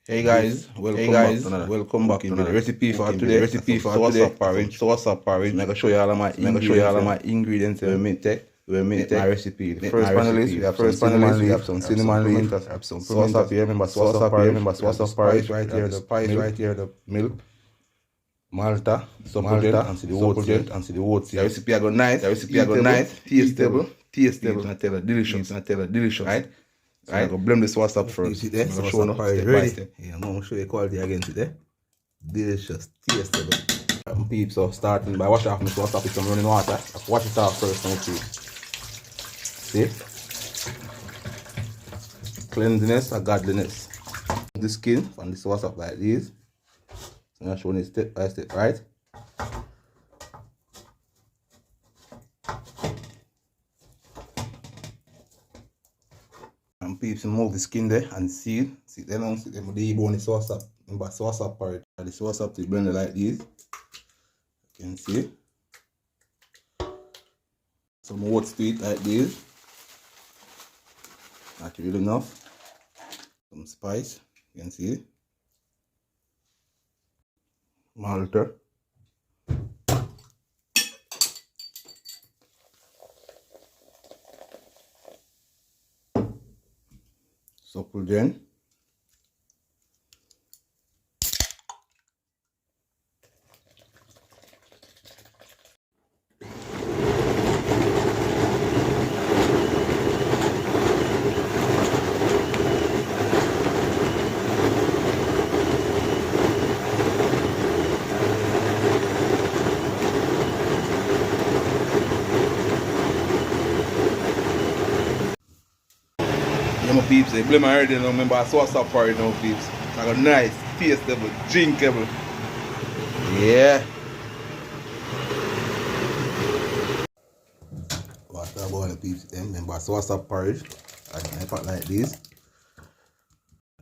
Welcome back to the recipe for today. Soursop porridge. I'm gonna show you all of my ingredients we make my recipe. The first panelist, we have some cinnamon leaf, we have some soursop here. Remember soursop porridge right here. The pies right here. The milk, Malta, Malta, and see the oats. The recipe I got nice. Tastable. I tell you, delicious. Right. So I'm gonna blend the soursop first. I'm gonna show you step by step. Yeah, I'm gonna show you quality again today. Delicious, tastable. Peeps, so starting by washing off my soursop with some running water. I'll wash it off first now too. See? Cleanliness or godliness. The skin from the soursop like this. So I'm gonna show you step by step, right? And peeps, remove the skin there and see them with the bone soursop. Remember soursop porridge. The soursop to blend it like this. You can see. Some oats to it like this. Not really enough. Some spice. You can see. Malta. Supple then. Yeah, my peeps, they blame my already now. Remember, I saw soursop porridge now, peeps. I got nice, tastable, drinkable. Yeah. Water boil, peeps. Remember, soursop porridge. I can pot like this.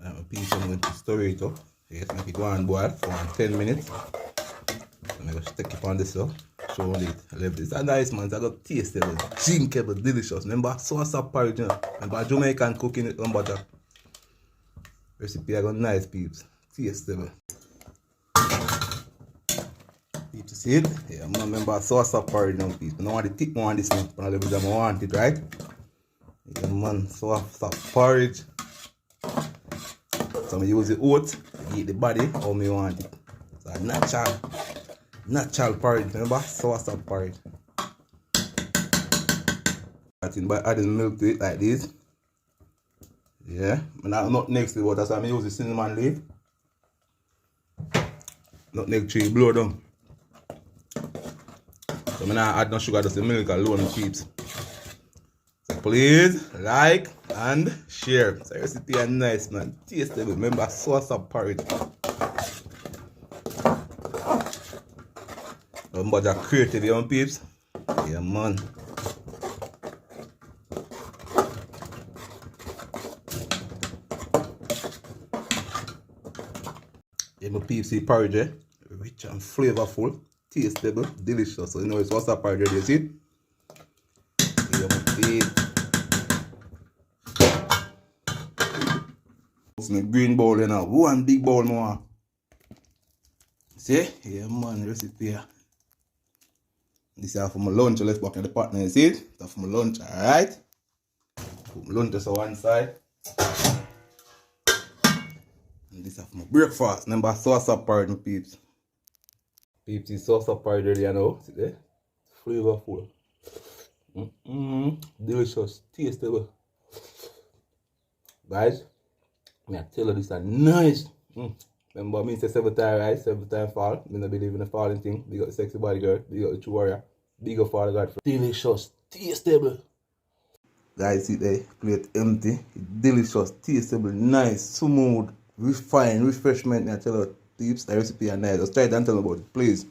And my peeps, I'm going to stir it up. Yes, make it go and boil for 10 minutes. I'm going to stick it on this up. Show it. I love this. It's nice, man. I got tastable, drinkable, delicious. Remember, soursop porridge, you know? Remember, Jamaican cooking it lumberjack. Recipe I got nice, peeps. Tastable. Peeps, see it? Yeah, I remember soursop porridge now, peeps. I don't want the thick one, this one. But I want it, right? Yeah, man, soursop porridge. So I use the oats, eat the body, how I want it. So natural porridge, remember? Soursop porridge. By adding milk to it like this. Yeah, not next to water, so I'm using cinnamon leaf. Not next to blow down. So I'm not add no sugar, just the milk alone, peeps. So please like and share. So recipe is nice, man. Tastable. Remember, soursop porridge. Remember that creative, you know, peeps? Yeah, man. Yeah, my peeps, see porridge, eh? Rich and flavorful, tastable, delicious. So you know it's soursop porridge, you see it? Yeah, my peeps. It's my green bowl, you know. One big bowl more. See? Yeah, man, recipe here. This is for my lunch. Let's back in the partner, you see it? That's for my lunch, alright? Put my lunch to one side. And this is for my breakfast. Remember, soursop porridge, my peeps. Peeps, this soursop porridge ready, you know. See there? Flavorful. Delicious. Tastable. Guys, I tell you this is nice. Remember, me say 7 times rise, 7 times fall. I don't believe in the falling thing. Big up the sexy body girl. Big up the true warrior. Big up Father God. Delicious. Tastable. Guys, see there. Plate empty. Delicious. Tastable. Nice. Smooth. Refined. Refreshment. I tell you, tips. The recipe are nice. Just try it and tell me about it, please.